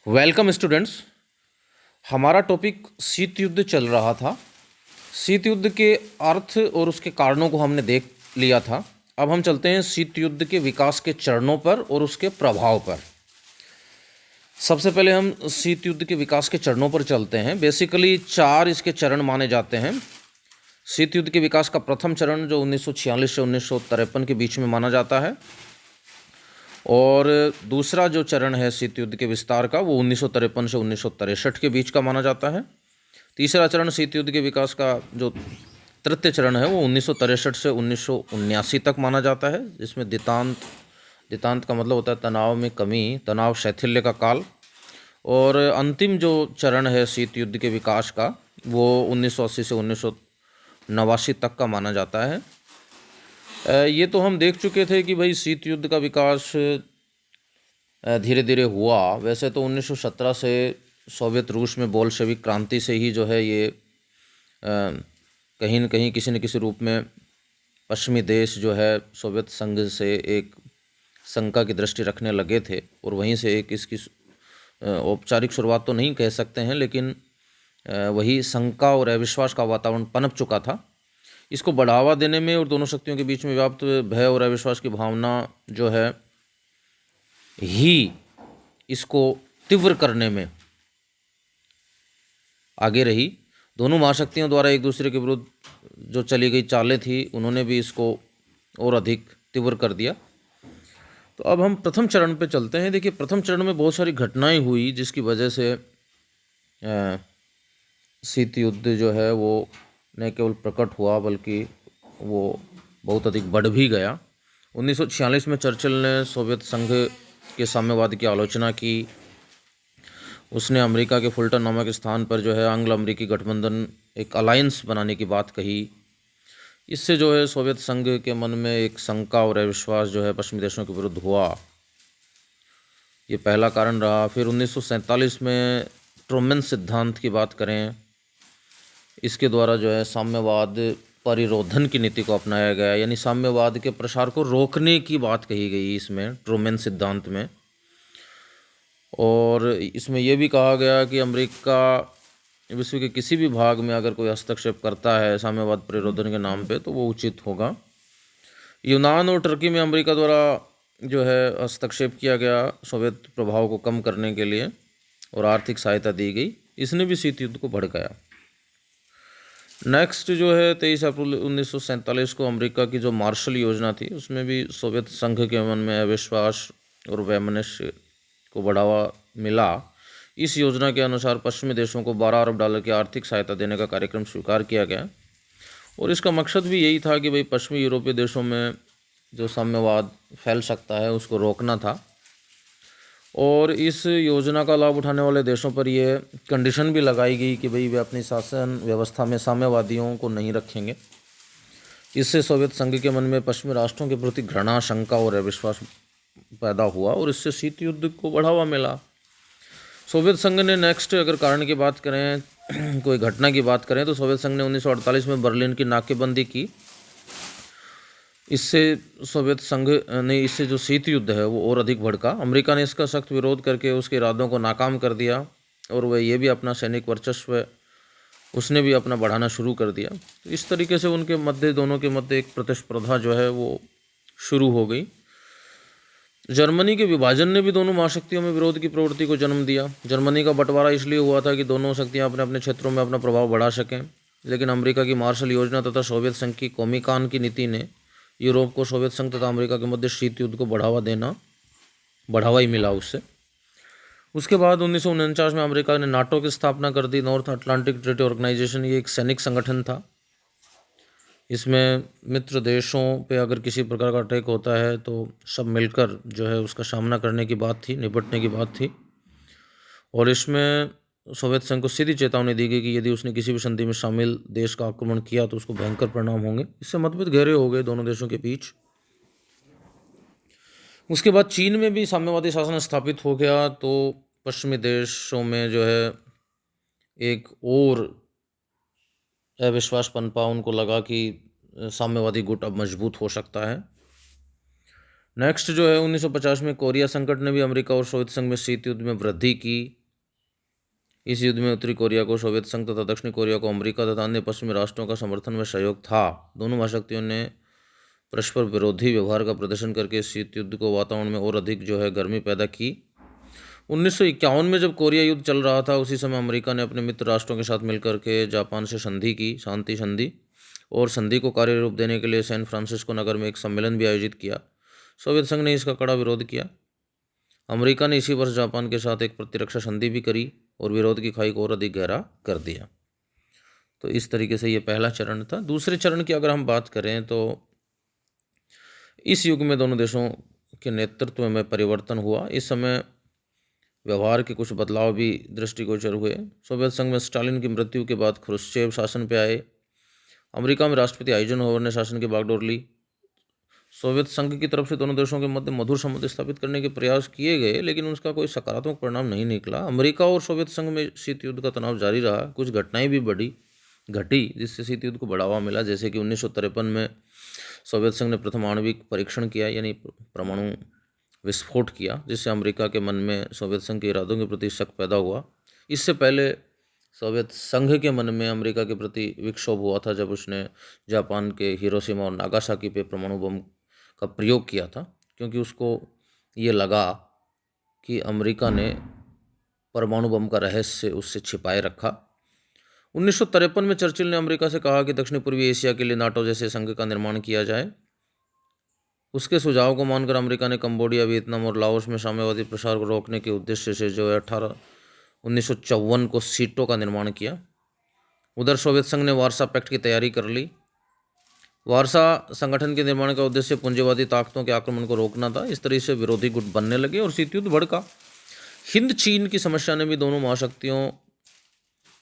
Welcome students. हमारा topic शीत युद्ध चल रहा था। शीत युद्ध के अर्थ और उसके कारणों को हमने देख लिया था। अब हम चलते हैं शीत युद्ध के विकास के चरणों पर और उसके प्रभाव पर। सबसे पहले हम शीत युद्ध के विकास के चरणों पर चलते हैं। बेसिकली 4 इसके चरण माने जाते हैं। शीत युद्ध के विकास का प्रथम चरण जो 1946 से 1953 के बीच में माना जाता है, और दूसरा जो चरण है शीत युद्ध के विस्तार का वो 1953 से 1963 के बीच का माना जाता है। तीसरा चरण शीत युद्ध के विकास का जो तृतीय चरण है वो 1963 से 1979 तक माना जाता है, जिसमें दितांत का मतलब होता है तनाव में कमी, तनाव शैथिल्य का काल। और अंतिम जो चरण है शीत युद्ध के विकास का वो 1980 से 1989 तक का माना जाता है। ये तो हम देख चुके थे कि भाई शीत युद्ध का विकास धीरे धीरे हुआ। वैसे तो 1917 से सोवियत रूस में बोल्शेविक क्रांति से ही जो है ये कहीं न कहीं किसी न किसी रूप में पश्चिमी देश जो है सोवियत संघ से एक शंका की दृष्टि रखने लगे थे, और वहीं से एक इसकी औपचारिक शुरुआत तो नहीं कह सकते हैं, लेकिन वही शंका और अविश्वास का वातावरण पनप चुका था। इसको बढ़ावा देने में और दोनों शक्तियों के बीच में व्याप्त भय और अविश्वास की भावना जो है ही इसको तीव्र करने में आगे रही। दोनों महाशक्तियों द्वारा एक दूसरे के विरुद्ध जो चली गई चालें थी, उन्होंने भी इसको और अधिक तीव्र कर दिया। तो अब हम प्रथम चरण पे चलते हैं। देखिए, प्रथम चरण में बहुत सारी घटनाएं हुई जिसकी वजह से शीत युद्ध जो है वो न केवल प्रकट हुआ बल्कि वो बहुत अधिक बढ़ भी गया। 1946 में चर्चिल ने सोवियत संघ के साम्यवाद की आलोचना की। उसने अमेरिका के फुल्टन नामक स्थान पर जो है आंग्ल अमेरिकी गठबंधन, एक अलायंस बनाने की बात कही। इससे जो है सोवियत संघ के मन में एक शंका और अविश्वास जो है पश्चिमी देशों के विरुद्ध हुआ। ये पहला कारण रहा। फिर 1947 में ट्रूमैन सिद्धांत की बात करें, इसके द्वारा जो है साम्यवाद परिरोधन की नीति को अपनाया गया, यानी साम्यवाद के प्रसार को रोकने की बात कही गई इसमें ट्रूमैन सिद्धांत में। और इसमें यह भी कहा गया कि अमेरिका विश्व के किसी भी भाग में अगर कोई हस्तक्षेप करता है साम्यवाद परिरोधन के नाम पे तो वो उचित होगा। यूनान और टर्की में अमेरिका द्वारा जो है हस्तक्षेप किया गया सोवियत प्रभाव को कम करने के लिए, और आर्थिक सहायता दी गई। इसने भी शीत युद्ध को भड़काया। नेक्स्ट जो है 23 अप्रैल 1947 को अमेरिका की जो मार्शल योजना थी, उसमें भी सोवियत संघ के मन में अविश्वास और वैमनस्य को बढ़ावा मिला। इस योजना के अनुसार पश्चिमी देशों को $12 अरब की आर्थिक सहायता देने का कार्यक्रम स्वीकार किया गया, और इसका मकसद भी यही था कि भाई पश्चिमी यूरोपीय देशों में जो साम्यवाद फैल सकता है उसको रोकना था। और इस योजना का लाभ उठाने वाले देशों पर यह कंडीशन भी लगाई गई कि भाई वे अपनी शासन व्यवस्था में साम्यवादियों को नहीं रखेंगे। इससे सोवियत संघ के मन में पश्चिमी राष्ट्रों के प्रति घृणा, शंका और अविश्वास पैदा हुआ, और इससे शीत युद्ध को बढ़ावा मिला। सोवियत संघ ने नेक्स्ट अगर कारण की बात करें कोई घटना की बात करें तो सोवियत संघ ने 1948 में बर्लिन की नाकेबंदी की। इससे सोवियत संघ ने इससे जो शीत युद्ध है वो और अधिक भड़का। अमेरिका ने इसका सख्त विरोध करके उसके इरादों को नाकाम कर दिया, और वह ये भी अपना सैनिक वर्चस्व उसने भी अपना बढ़ाना शुरू कर दिया। तो इस तरीके से उनके मध्य, दोनों के मध्य एक प्रतिस्पर्धा जो है वो शुरू हो गई। जर्मनी के विभाजन ने भी दोनों महाशक्तियों में विरोध की प्रवृत्ति को जन्म दिया। जर्मनी का बंटवारा इसलिए हुआ था कि दोनों शक्तियां अपने अपने क्षेत्रों में अपना प्रभाव बढ़ा सकें, लेकिन अमेरिका की मार्शल योजना तथा सोवियत संघ की कोमिकान की नीति ने यूरोप को सोवियत संघ तथा अमेरिका के मध्य शीत युद्ध को बढ़ावा ही मिला उससे। उसके बाद 1949 में अमेरिका ने नाटो की स्थापना कर दी, नॉर्थ अटलांटिक ट्रीटी ऑर्गेनाइजेशन। ये एक सैनिक संगठन था। इसमें मित्र देशों पे अगर किसी प्रकार का अटैक होता है तो सब मिलकर जो है उसका सामना करने की बात थी, निपटने की बात थी। और इसमें सोवियत संघ को सीधी चेतावनी दी गई कि यदि उसने किसी भी संधि में शामिल देश का आक्रमण किया तो उसको भयंकर परिणाम होंगे। इससे मतभेद गहरे हो गए दोनों देशों के बीच। उसके बाद चीन में भी साम्यवादी शासन स्थापित हो गया, तो पश्चिमी देशों में जो है एक और अविश्वास पनपा। उनको लगा कि साम्यवादी गुट अब मजबूत हो सकता है। नेक्स्ट जो है 1950 में कोरिया संकट ने भी अमेरिका और सोवियत संघ में शीत युद्ध में वृद्धि की। इस युद्ध में उत्तरी कोरिया को सोवियत संघ तथा दक्षिणी कोरिया को अमेरिका तथा अन्य पश्चिमी राष्ट्रों का समर्थन में सहयोग था। दोनों महाशक्तियों ने परस्पर विरोधी व्यवहार का प्रदर्शन करके शीत युद्ध को वातावरण में और अधिक जो है गर्मी पैदा की। 1951 में जब कोरिया युद्ध चल रहा था, उसी समय अमेरिका ने अपने मित्र राष्ट्रों के साथ मिलकर के जापान से संधि की, शांति संधि, और संधि को कार्य रूप देने के लिए सैन फ्रांसिस्को नगर में एक सम्मेलन भी आयोजित किया। सोवियत संघ ने इसका कड़ा विरोध किया। अमेरिका ने इसी वर्ष जापान के साथ एक प्रतिरक्षा संधि भी करी और विरोध की खाई को और अधिक गहरा कर दिया। तो इस तरीके से ये पहला चरण था। दूसरे चरण की अगर हम बात करें तो इस युग में दोनों देशों के नेतृत्व में परिवर्तन हुआ। इस समय व्यवहार के कुछ बदलाव भी दृष्टिगोचर हुए। सोवियत संघ में स्टालिन की मृत्यु के बाद ख्रुश्चेव शासन पे आए। अमेरिका में राष्ट्रपति आइजनहोवर ने शासन की बागडोर ली। सोवियत संघ की तरफ से दोनों देशों के मध्य मधुर संबंध स्थापित करने के प्रयास किए गए, लेकिन उसका कोई सकारात्मक परिणाम नहीं निकला। अमेरिका और सोवियत संघ में शीत युद्ध का तनाव जारी रहा। कुछ घटनाएं भी घटी जिससे शीत युद्ध को बढ़ावा मिला, जैसे कि 1953 में सोवियत संघ ने प्रथम आणविक परीक्षण किया, यानी परमाणु विस्फोट किया, जिससे अमेरिका के मन में सोवियत संघ के इरादों के प्रति शक पैदा हुआ। इससे पहले सोवियत संघ के मन में अमेरिका के प्रति विक्षोभ हुआ था जब उसने जापान के हिरोशिमा और नागासाकी पे परमाणु बम का प्रयोग किया था, क्योंकि उसको ये लगा कि अमेरिका ने परमाणु बम का रहस्य उससे छिपाए रखा। 1953 में चर्चिल ने अमेरिका से कहा कि दक्षिण पूर्वी एशिया के लिए नाटो जैसे संघ का निर्माण किया जाए। उसके सुझाव को मानकर अमेरिका ने कंबोडिया, वियतनाम और लाओस में साम्यवादी प्रसार को रोकने के उद्देश्य से जो है 1954 को सीटों का निर्माण किया। उधर सोवियत संघ ने वार्सा पैक्ट की तैयारी कर ली। वार्सा संगठन के निर्माण का उद्देश्य पूंजीवादी ताकतों के आक्रमण को रोकना था। इस तरह से विरोधी गुट बनने लगे और शीत युद्ध भड़का। हिंद चीन की समस्या ने भी दोनों महाशक्तियों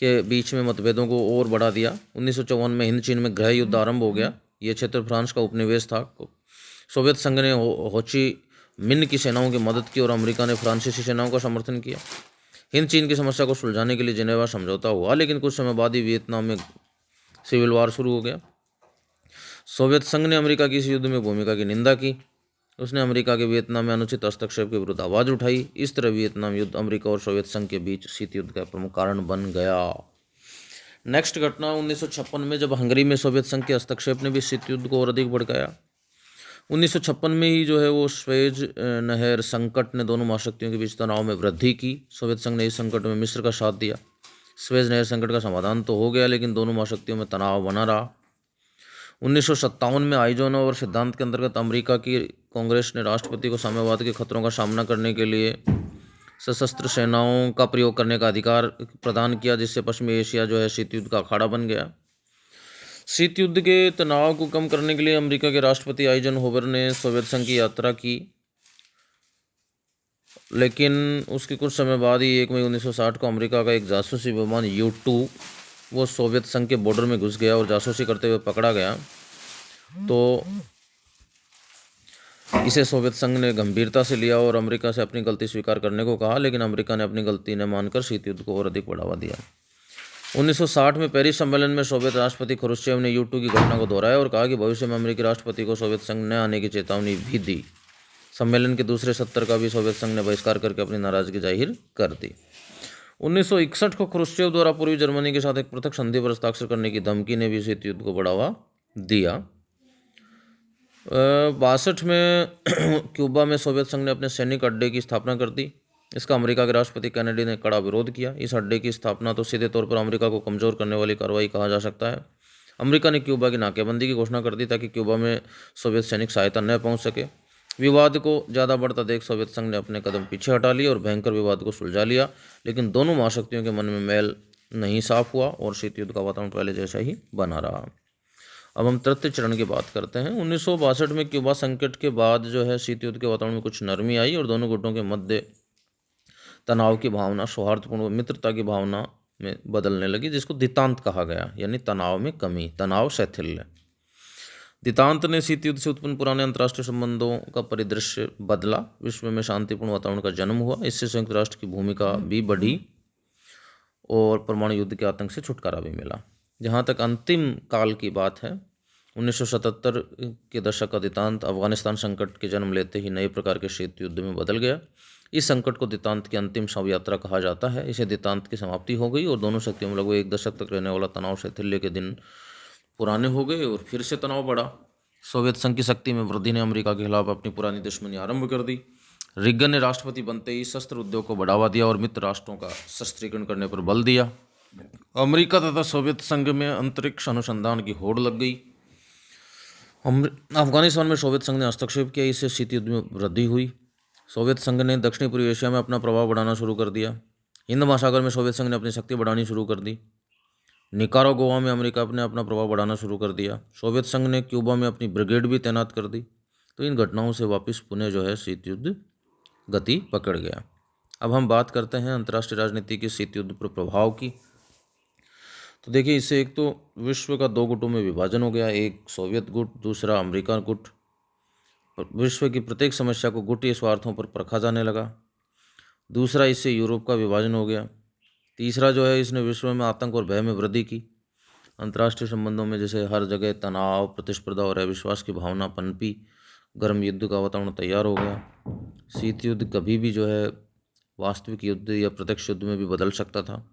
के बीच में मतभेदों को और बढ़ा दिया। 1954 में हिंद चीन में गृह युद्ध आरंभ हो गया। ये क्षेत्र फ्रांस का उपनिवेश था। सोवियत संघ ने होची मिन की सेनाओं की मदद की और अमेरिका ने फ्रांसीसी सेनाओं का समर्थन किया। हिंद चीन की समस्या को सुलझाने के लिए जिनेवा समझौता हुआ, लेकिन कुछ समय बाद ही वियतनाम में सिविल वार शुरू हो गया। सोवियत संघ ने अमेरिका की इस युद्ध में भूमिका की निंदा की। उसने अमेरिका के वियतनाम में अनुचित हस्तक्षेप के विरुद्ध आवाज़ उठाई। इस तरह वियतनाम युद्ध अमेरिका और सोवियत संघ के बीच शीत युद्ध का प्रमुख कारण बन गया। नेक्स्ट घटना 1956 में, जब हंगरी में सोवियत संघ के हस्तक्षेप ने भी शीत युद्ध को और अधिक भड़काया। 1956 में ही जो है वो स्वेज नहर संकट ने दोनों महाशक्तियों के बीच तनाव में वृद्धि की। सोवियत संघ ने इस संकट में मिस्र का साथ दिया। स्वेज नहर संकट का समाधान तो हो गया, लेकिन दोनों महाशक्तियों में तनाव बना रहा। 1957 में आइजनहोवर सिद्धांत के अंतर्गत अमेरिका की कांग्रेस ने राष्ट्रपति को साम्यवाद के खतरों का सामना करने के लिए सशस्त्र सेनाओं का प्रयोग करने का अधिकार प्रदान किया, जिससे पश्चिमी एशिया जो है शीत युद्ध का अखाड़ा बन गया। शीत युद्ध के तनाव को कम करने के लिए अमेरिका के राष्ट्रपति आइजनहोवर ने सोवियत संघ की यात्रा की, लेकिन उसके कुछ समय बाद ही 1 मई 1960 को अमेरिका का एक जासूसी विमान U-2 वो सोवियत संघ के बॉर्डर में घुस गया और जासूसी करते हुए पकड़ा गया। तो इसे सोवियत संघ ने गंभीरता से लिया और अमेरिका से अपनी गलती स्वीकार करने को कहा, लेकिन अमेरिका ने अपनी गलती न मानकर शीत युद्ध को और अधिक बढ़ावा दिया। 1960 में पेरिस सम्मेलन में सोवियत राष्ट्रपति ख्रुश्चेव ने U-2 की घटना को दोहराया और कहा कि भविष्य में अमेरिकी राष्ट्रपति को सोवियत संघ न आने की चेतावनी भी दी। सम्मेलन के दूसरे सत्र का भी सोवियत संघ ने बहिष्कार करके अपनी नाराजगी जाहिर कर दी। 1961 को ख्रुश्चेव द्वारा पूर्वी जर्मनी के साथ एक पृथक संधि पर हस्ताक्षर करने की धमकी ने भी शीत युद्ध को बढ़ावा दिया। 62 में क्यूबा में सोवियत संघ ने अपने सैनिक अड्डे की स्थापना कर दी। इसका अमेरिका के राष्ट्रपति कैनेडी ने कड़ा विरोध किया। इस अड्डे की स्थापना तो सीधे तौर पर अमेरिका को कमज़ोर करने वाली कार्रवाई कहा जा सकता है। अमेरिका ने क्यूबा की नाकेबंदी की घोषणा कर दी ताकि क्यूबा में सोवियत सैनिक सहायता न पहुंच सके। विवाद को ज़्यादा बढ़ता देख सोवियत संघ ने अपने कदम पीछे हटा लिए और भयंकर विवाद को सुलझा लिया, लेकिन दोनों महाशक्तियों के मन में मैल नहीं साफ हुआ और शीत युद्ध का वातावरण पहले जैसा ही बना रहा। अब हम तृतीय चरण की बात करते हैं। 1962 में क्यूबा संकट के बाद जो है शीत युद्ध के वातावरण में कुछ नरमी आई और दोनों गुटों के मध्य तनाव की भावना सौहार्दपूर्ण मित्रता की भावना में बदलने लगी, जिसको दितांत कहा गया, यानी तनाव में कमी, तनाव शैथिल्य। दितांत ने शीत युद्ध से उत्पन्न पुराने अंतर्राष्ट्रीय संबंधों का परिदृश्य बदला। विश्व में शांतिपूर्ण वातावरण का जन्म हुआ। इससे संयुक्त राष्ट्र की भूमिका भी बढ़ी और परमाणु युद्ध के आतंक से छुटकारा भी मिला। जहाँ तक अंतिम काल की बात है, 1977 के दशक का दितांत अफगानिस्तान संकट के जन्म लेते ही नए प्रकार के शीत युद्ध में बदल गया। इस संकट को दितांत की अंतिम शव यात्रा कहा जाता है। इसे दितांत की समाप्ति हो गई और दोनों शक्तियों में लगभग एक दशक तक रहने वाला तनाव शैथिल्य के दिन पुराने हो गए और फिर से तनाव बढ़ा। सोवियत संघ की शक्ति में वृद्धि ने अमेरिका के खिलाफ अपनी पुरानी दुश्मनी आरंभ कर दी। रिगन ने राष्ट्रपति बनते ही शस्त्र उद्योग को बढ़ावा दिया और मित्र राष्ट्रों का शस्त्रीकरण करने पर बल दिया। अमेरिका तथा सोवियत संघ में अंतरिक्ष अनुसंधान की होड़ लग गई। अफगानिस्तान में सोवियत संघ ने हस्तक्षेप किया, इससे शीत युद्ध में वृद्धि हुई। सोवियत संघ ने दक्षिणी पूर्वी एशिया में अपना प्रभाव बढ़ाना शुरू कर दिया। हिंद महासागर में सोवियत संघ ने अपनी शक्ति बढ़ानी शुरू कर दी। निकारागुआ में अमेरिका ने अपना प्रभाव बढ़ाना शुरू कर दिया। सोवियत संघ ने क्यूबा में अपनी ब्रिगेड भी तैनात कर दी। तो इन घटनाओं से वापस पुनः जो है शीत युद्ध गति पकड़ गया। अब हम बात करते हैं अंतर्राष्ट्रीय राजनीति के शीत युद्ध पर प्रभाव की। तो देखिए, इससे एक तो विश्व का दो गुटों में विभाजन हो गया, एक सोवियत गुट, दूसरा अमेरिका गुट। विश्व की प्रत्येक समस्या को गुटीय स्वार्थों पर परखा जाने लगा। दूसरा, इससे यूरोप का विभाजन हो गया। तीसरा जो है, इसने विश्व में आतंक और भय में वृद्धि की। अंतर्राष्ट्रीय संबंधों में जैसे हर जगह तनाव, प्रतिस्पर्धा और अविश्वास की भावना पनपी। गर्म युद्ध का वातावरण तैयार हो गया। शीत युद्ध कभी भी जो है वास्तविक युद्ध या प्रत्यक्ष युद्ध में भी बदल सकता था।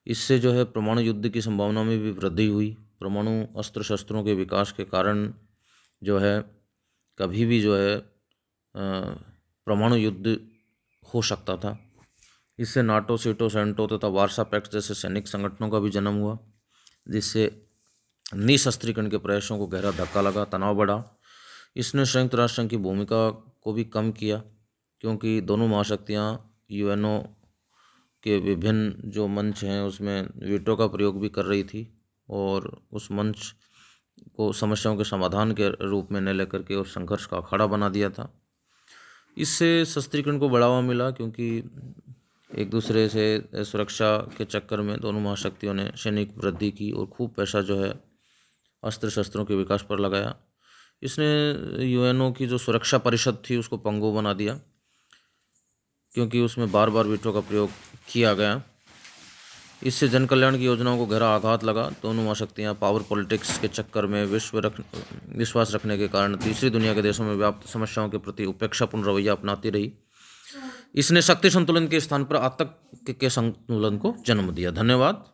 इससे जो है परमाणु युद्ध की संभावना में भी वृद्धि हुई। परमाणु अस्त्र शस्त्रों के विकास के कारण जो है कभी भी जो है परमाणु युद्ध हो सकता था। इससे नाटो, सीटो, सेंटो तथा वार्सा पैक्ट जैसे सैनिक संगठनों का भी जन्म हुआ, जिससे निशस्त्रीकरण के प्रयासों को गहरा धक्का लगा, तनाव बढ़ा। इसने संयुक्त राष्ट्र संघ की भूमिका को भी कम किया, क्योंकि दोनों महाशक्तियाँ यूएनओ के विभिन्न जो मंच हैं उसमें वीटो का प्रयोग भी कर रही थी और उस मंच को समस्याओं के समाधान के रूप में न लेकर के और संघर्ष का अखाड़ा बना दिया था। इससे शस्त्रीकरण को बढ़ावा मिला, क्योंकि एक दूसरे से सुरक्षा के चक्कर में दोनों महाशक्तियों ने सैनिक वृद्धि की और खूब पैसा जो है अस्त्र शस्त्रों के विकास पर लगाया। इसने यूएनओ की जो सुरक्षा परिषद थी उसको पंगु बना दिया, क्योंकि उसमें बार बार वीटो का प्रयोग किया गया। इससे जन कल्याण की योजनाओं को गहरा आघात लगा। दोनों महाशक्तियाँ पावर पॉलिटिक्स के चक्कर में विश्वास रखने के कारण तीसरी दुनिया के देशों में व्याप्त समस्याओं के प्रति उपेक्षापूर्ण रवैया अपनाती रही। इसने शक्ति संतुलन के स्थान पर आतंक के संतुलन को जन्म दिया। धन्यवाद।